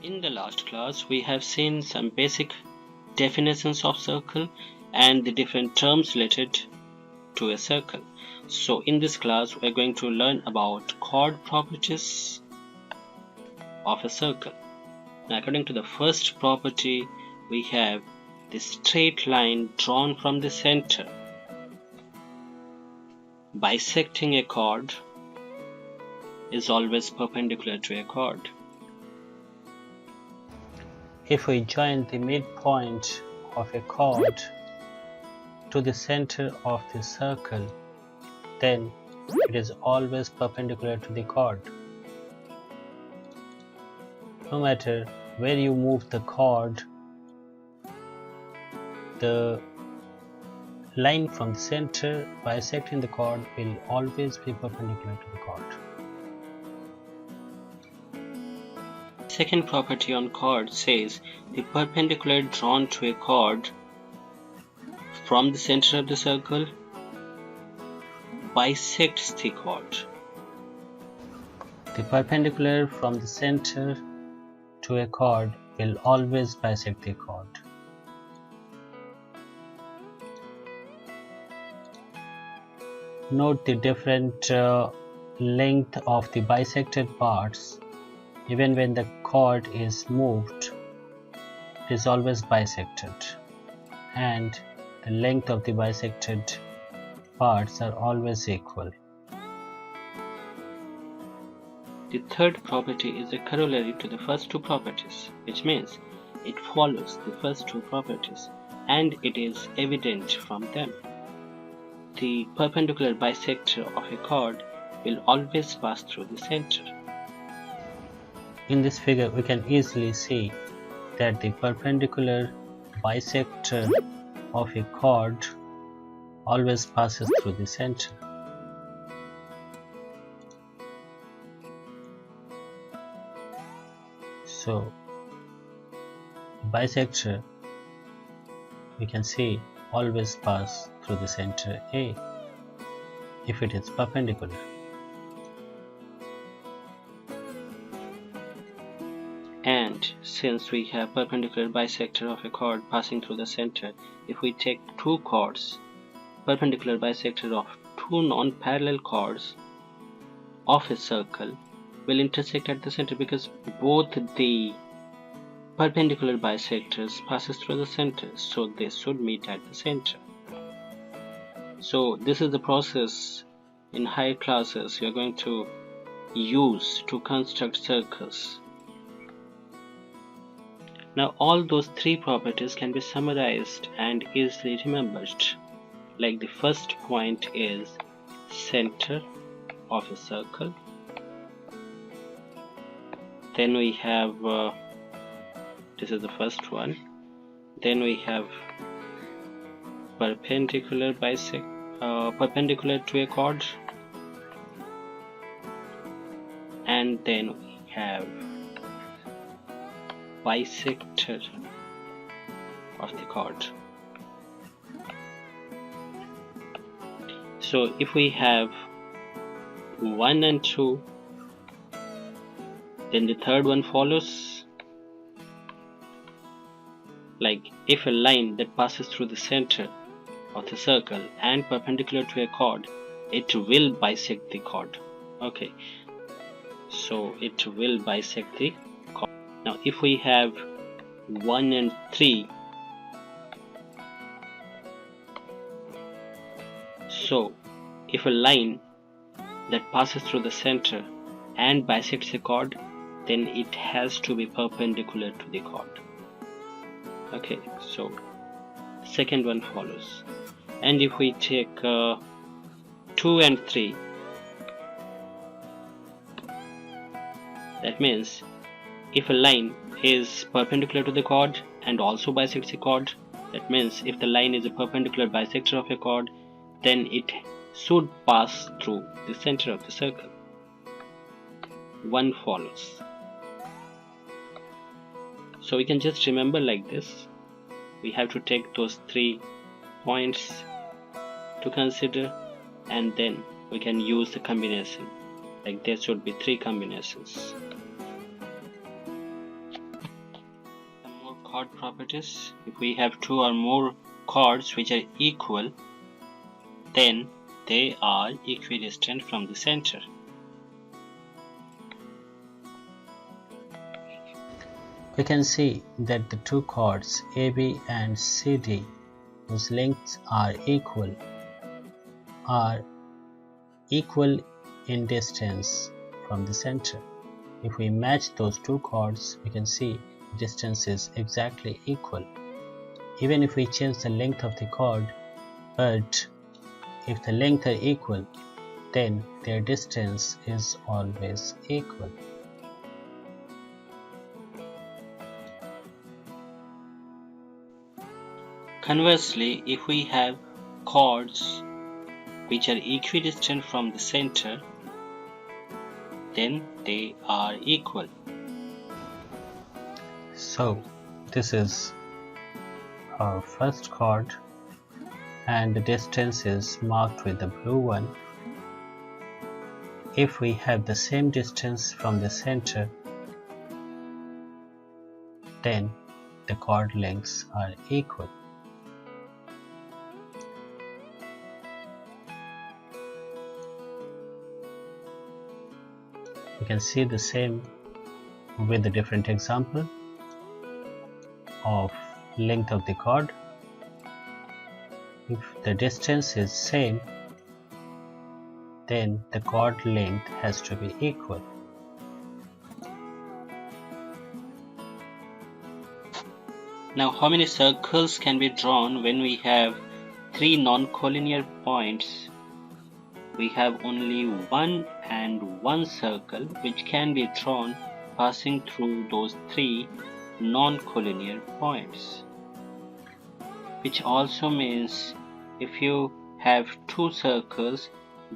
In the last class, we have seen some basic definitions of circle and the different terms related to a circle. So in this class, we are going to learn about chord properties of a circle. Now, according to the first property, we have the straight line drawn from the center bisecting a chord is always perpendicular to a chord. If we join the midpoint of a chord to the center of the circle, then it is always perpendicular to the chord. No matter where you move the chord, the line from the center bisecting the chord will always be perpendicular to the chord. Second property on chord says the perpendicular drawn to a chord from the center of the circle bisects the chord. The perpendicular from the center to a chord will always bisect the chord. Note the different length of the bisected parts. Even when the chord is moved, it is always bisected, and the length of the bisected parts are always equal. The third property is a corollary to the first two properties, which means it follows the first two properties and it is evident from them. The perpendicular bisector of a chord will always pass through the center. In this figure, we can easily see that the perpendicular bisector of a chord always passes through the center. So, bisector, we can see, always pass through the center A if it is perpendicular. And since we have perpendicular bisector of a chord passing through the center, if we take two chords, perpendicular bisector of two non-parallel chords of a circle will intersect at the center because both the perpendicular bisectors passes through the center, so they should meet at the center. So this is the process in higher classes you are going to use to construct circles. Now all those three properties can be summarized and easily remembered. Like the first point is center of a circle. Then we have this is the first one. Then we have perpendicular to a chord, and then we have bisector of the chord. So if we have 1 and 2, then the third one follows. Like if a line that passes through the center of the circle and perpendicular to a chord, it will bisect the chord. Okay, so it will bisect the chord. Now if we have 1 and 3, so if a line that passes through the center and bisects a chord, then it has to be perpendicular to the chord. Okay, so the second one follows. And if we take 2 and 3, that means if a line is perpendicular to the chord and also bisects the chord, that means if the line is a perpendicular bisector of a chord, then it should pass through the center of the circle. 1 follows. So we can just remember like this. We have to take those 3 points to consider, and then we can use the combination. Like there should be 3 combinations. chord properties. If we have two or more chords which are equal, then they are equidistant from the center. We can see that the two chords AB and CD, whose lengths are equal in distance from the center. If we match those two chords, we can see the distance is exactly equal. Even if we change the length of the chord, but if the lengths are equal, then their distance is always equal. Conversely, if we have chords which are equidistant from the center, then they are equal. So this is our first chord, and the distance is marked with the blue one. If we have the same distance from the center, then the chord lengths are equal. You can see the same with a different example of length of the chord. If the distance is same, then the chord length has to be equal. Now, how many circles can be drawn when we have three non-collinear points? We have only one and one circle which can be drawn passing through those three non-collinear points, which also means if you have two circles,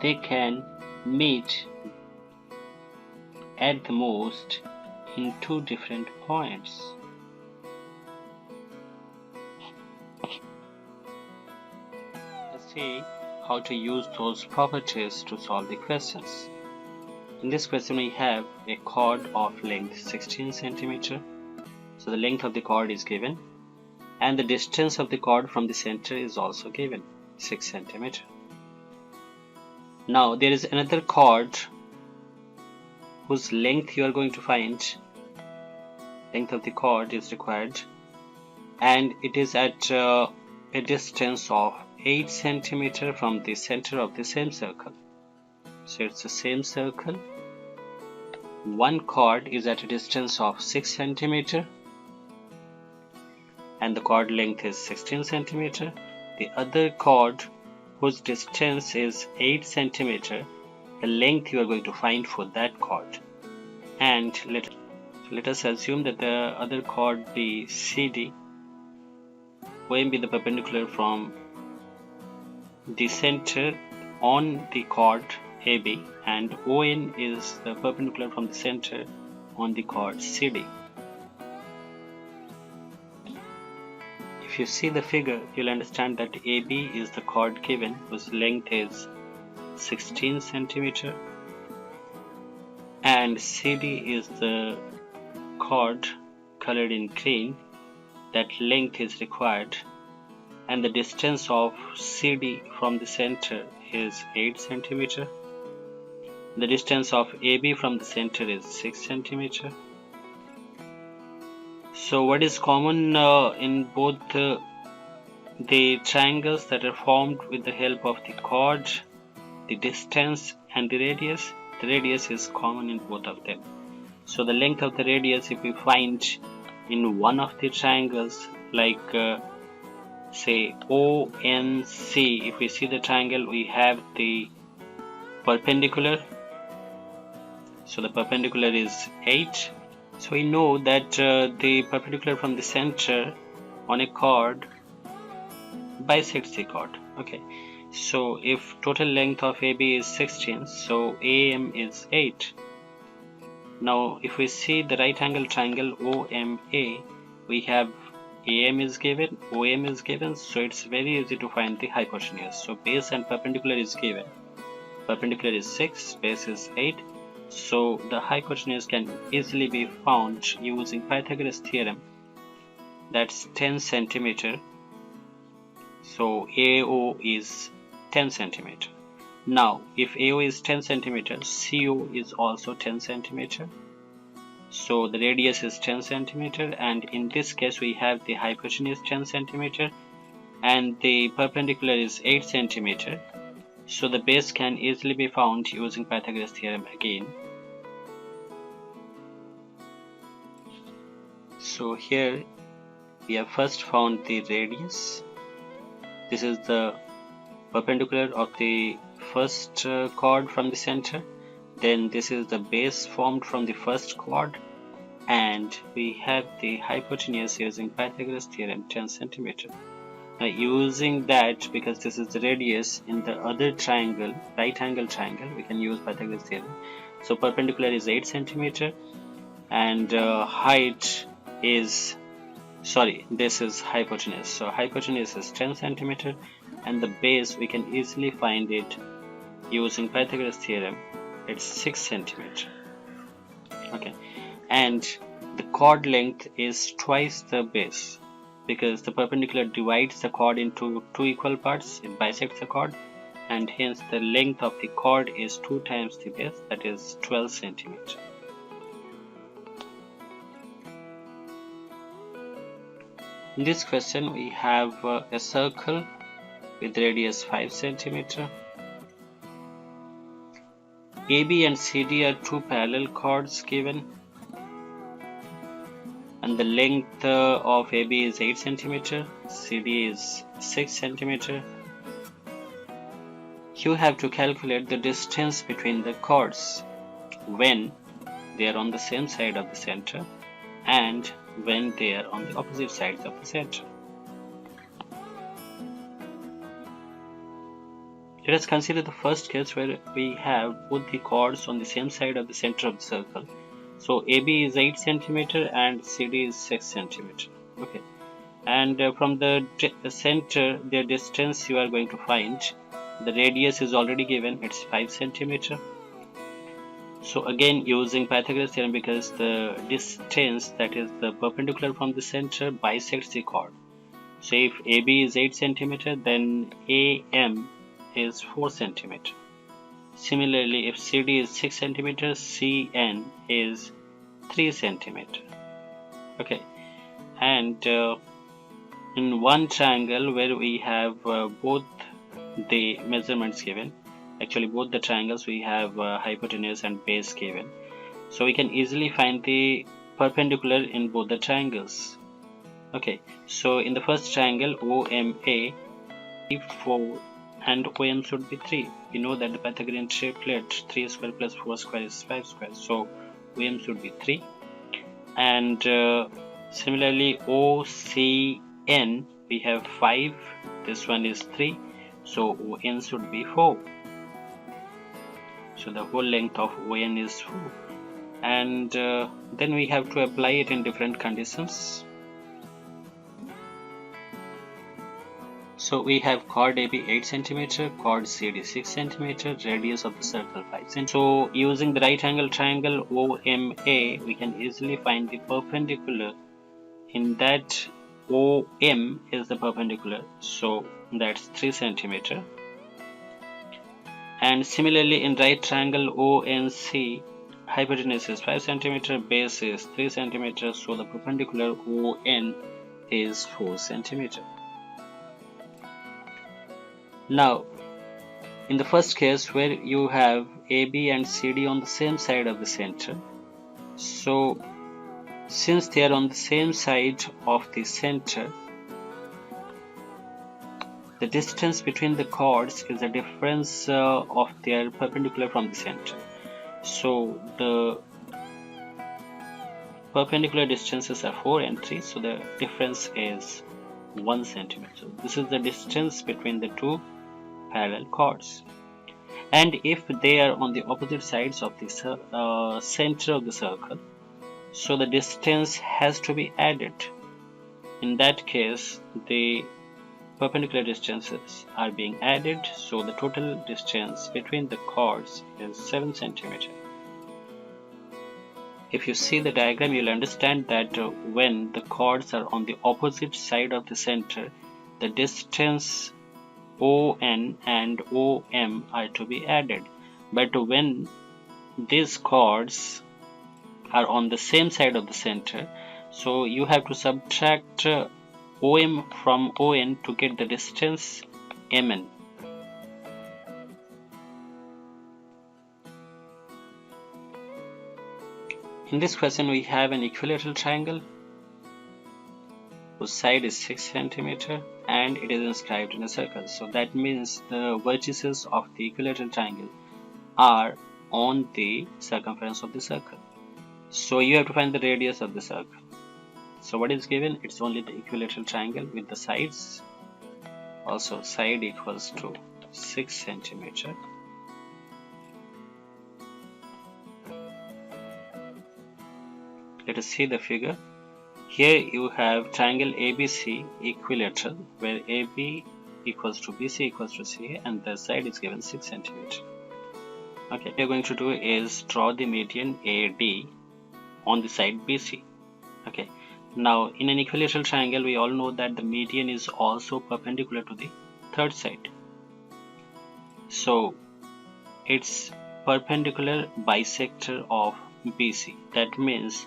they can meet at the most in two different points. Let's see how to use those properties to solve the questions. In this question we have a chord of length 16 cm. So the length of the chord is given and the distance of the chord from the center is also given, 6 cm. Now there is another chord whose length you are going to find. Length of the chord is required and it is at a distance of 8 cm from the center of the same circle. So it's the same circle. One chord is at a distance of 6 cm and the chord length is 16 cm. The other chord whose distance is 8 cm, the length you are going to find for that chord. And let us assume that the other chord be CD, OM be the perpendicular from the center on the chord AB and ON is the perpendicular from the center on the chord CD. If you see the figure, you'll understand that AB is the chord given whose length is 16 cm and CD is the chord colored in green, that length is required, and the distance of CD from the center is 8 cm. The distance of AB from the center is 6 cm. So what is common in both the triangles that are formed with the help of the chord, the distance and the radius? The radius is common in both of them. So the length of the radius, if we find in one of the triangles, like say ONC, if we see the triangle, we have the perpendicular. So the perpendicular is 8. So we know that the perpendicular from the center on a chord bisects the chord. Okay, so if total length of AB is 16, so AM is 8. Now if we see the right angle triangle OMA, we have AM is given, OM is given, so it's very easy to find the hypotenuse. So base and perpendicular is given. Perpendicular is 6, base is 8. So the hypotenuse can easily be found using Pythagoras theorem. that's 10 centimeter. So AO is 10 centimeter. Now if AO is 10 centimeter, CO is also 10 centimeter. So the radius is 10 centimeter, and in this case we have the hypotenuse 10 centimeter and the perpendicular is 8 centimeter. So the base can easily be found using Pythagoras theorem again. So here we have first found the radius. This is the perpendicular of the first chord from the center. Then this is the base formed from the first chord, and we have the hypotenuse using Pythagoras theorem 10 centimeter. Now using that, because this is the radius, in the other triangle, right angle triangle, we can use Pythagoras theorem. So perpendicular is 8 centimeter and height is, this is hypotenuse. So hypotenuse is 10 centimeter and the base we can easily find it using Pythagoras theorem. It's 6 centimeter. Okay, and the chord length is twice the base, because the perpendicular divides the chord into two equal parts, it bisects the chord, and hence the length of the chord is 2 times the base, that is 12 centimeter. In this question we have a circle with radius 5 centimeter. AB and CD are two parallel chords given, and the length of AB is 8 centimeter, CD is 6 centimeter. You have to calculate the distance between the chords when they are on the same side of the center and when they are on the opposite sides of the center. Let us consider the first case where we have both the chords on the same side of the center of the circle. So AB is 8 centimeter and CD is 6 centimeter. Okay, and from the center, their distance you are going to find. The radius is already given, it's 5 centimeter. So again using Pythagoras theorem, because the distance, that is the perpendicular from the center, bisects the chord. So if AB is 8 centimeter, then AM is 4 centimeter. Similarly, if CD is 6 centimeter, CN is 3 centimeter. Okay, and in one triangle where we have both the measurements given, actually both the triangles we have hypotenuse and base given, so we can easily find the perpendicular in both the triangles. Okay, so in the first triangle OMA, 4 and OM should be 3. We know that the Pythagorean triplet 3 square plus 4 square is 5 square, so OM should be 3. And similarly OCN, we have 5, this one is 3, so ON should be 4. So the whole length of ON is 4, and then we have to apply it in different conditions. So we have chord AB 8 centimeter, chord CD 6 centimeter, radius of the circle 5 centimeter. So using the right angle triangle OMA, we can easily find the perpendicular. In that, OM is the perpendicular, so that's 3 centimeter. And similarly in right triangle ONC, hypotenuse is 5 centimeter, base is 3 centimeter, so the perpendicular ON is 4 centimeter. Now, in the first case where you have AB and CD on the same side of the center, so since they are on the same side of the center, the distance between the chords is the difference of their perpendicular from the center. So the perpendicular distances are 4 and 3, so the difference is 1 centimeter. This is the distance between the two parallel chords. And if they are on the opposite sides of the center of the circle, so the distance has to be added. In that case, the perpendicular distances are being added, so the total distance between the chords is 7 centimeter. if you see the diagram, you'll understand that when the chords are on the opposite side of the center, the distance ON and OM are to be added. But when these chords are on the same side of the center, so you have to subtract OM from ON to get the distance MN. In this question, we have an equilateral triangle whose side is 6 cm and it is inscribed in a circle. So that means the vertices of the equilateral triangle are on the circumference of the circle. So you have to find the radius of the circle. So what is given? It's only the equilateral triangle with the sides. Also side equals to 6 cm. Let us see the figure. Here you have triangle ABC equilateral, where AB equals to BC equals to CA, and the side is given 6 cm. Okay, what we are going to do is draw the median AD on the side BC. Okay, now in an equilateral triangle, we all know that the median is also perpendicular to the third side. So it's perpendicular bisector of BC. That means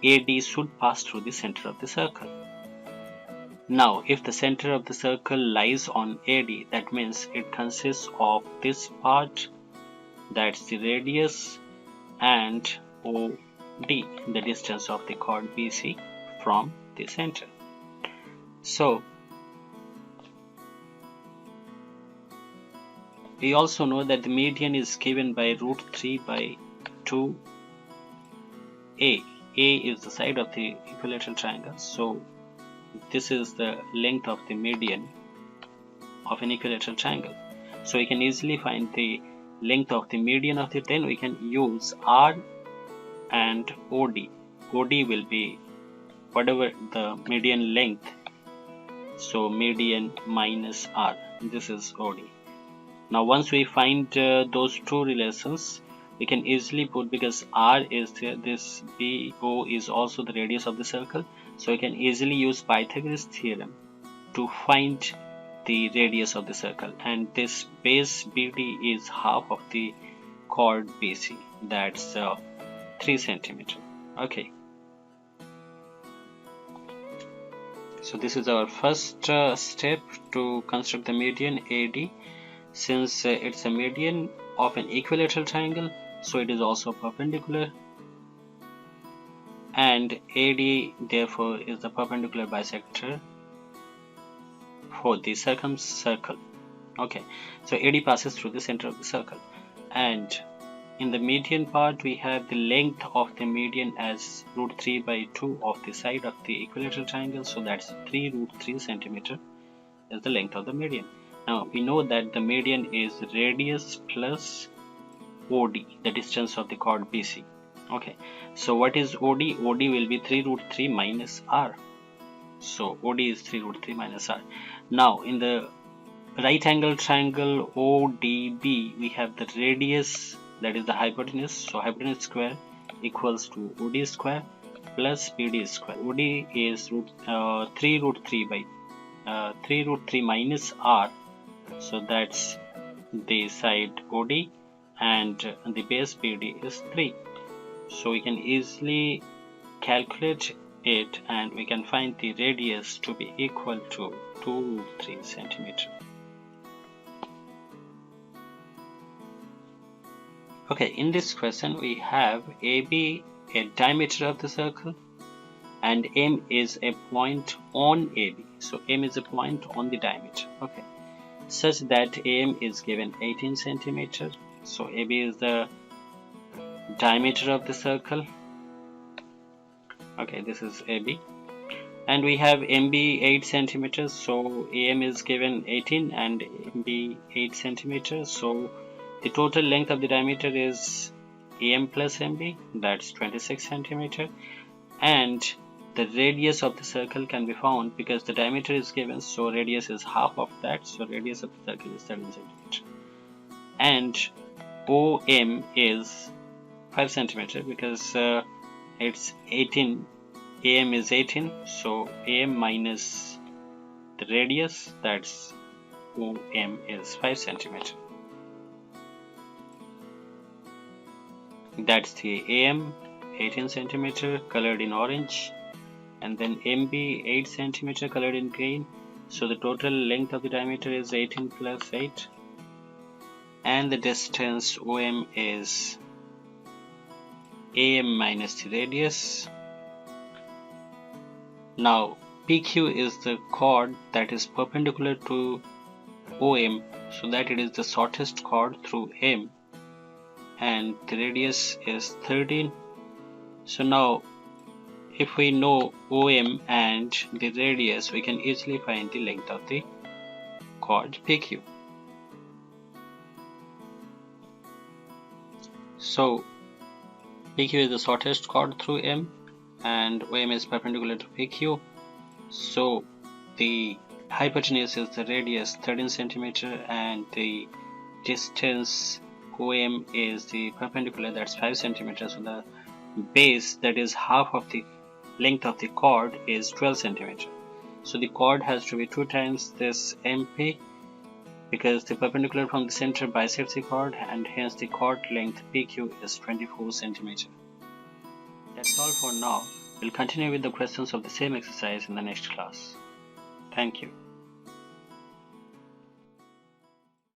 AD should pass through the center of the circle. Now, if the center of the circle lies on AD, that means it consists of this part, that's the radius, and OD, the distance of the chord BC from the center. So, we also know that the median is given by root 3 by 2a. A is the side of the equilateral triangle, so this is the length of the median of an equilateral triangle. So we can easily find the length of the median of it. Then we can use R and OD. OD will be whatever the median length, so median minus R. This is OD. Now once we find those two relations, we can easily put, because R is there, this BO is also the radius of the circle, so we can easily use Pythagoras theorem to find the radius of the circle, and this base BD is half of the chord BC, that's 3 cm. Okay, so this is our first step to construct the median AD. Since it's a median of an equilateral triangle, so it is also perpendicular, and AD therefore is the perpendicular bisector for the circumcircle. Okay, so AD passes through the center of the circle, and in the median part we have the length of the median as root 3 by 2 of the side of the equilateral triangle, so that's 3 root 3 cm is the length of the median. Now we know that the median is radius plus OD, the distance of the chord BC. Okay, so what is OD? OD will be 3 root 3 minus R. So OD is 3 root 3 minus R. Now in the right angle triangle ODB, we have the radius, that is the hypotenuse. So hypotenuse square equals to OD square plus BD square. OD is 3 root 3 by 3 root 3 minus R. So that's the side OD, and the base BD is 3. So we can easily calculate it, and we can find the radius to be equal to 2 root 3 cm. Okay, in this question we have AB a diameter of the circle and M is a point on AB. So M is a point on the diameter. Okay, such that AM is given 18 cm. So AB is the diameter of the circle. Okay, this is AB, and we have MB 8 cm. So AM is given 18 and MB 8 cm. So the total length of the diameter is AM plus MB, that's 26 cm, and the radius of the circle can be found because the diameter is given, so radius is half of that, so radius of the circle is 13 cm, and OM is 5 cm because it's 18. AM is 18, so AM minus the radius, that's OM, is 5 centimeter. That's the AM, 18 centimeter, colored in orange, and then MB, 8 centimeter, colored in green. So the total length of the diameter is 18 plus 8, and the distance OM is AM minus the radius. Now PQ is the chord that is perpendicular to OM, so that it is the shortest chord through M, and the radius is 13. So now if we know OM and the radius, we can easily find the length of the chord PQ. So PQ is the shortest chord through M, and OM is perpendicular to PQ. So the hypotenuse is the radius 13 centimeter, and the distance OM is the perpendicular, that's 5 centimeters. So the base, that is half of the length of the chord, is 12 centimeter. So the chord has to be 2 times this MP, because the perpendicular from the center bisects the chord, and hence the chord length PQ is 24 centimeter. That's all for now. We'll continue with the questions of the same exercise in the next class. Thank you.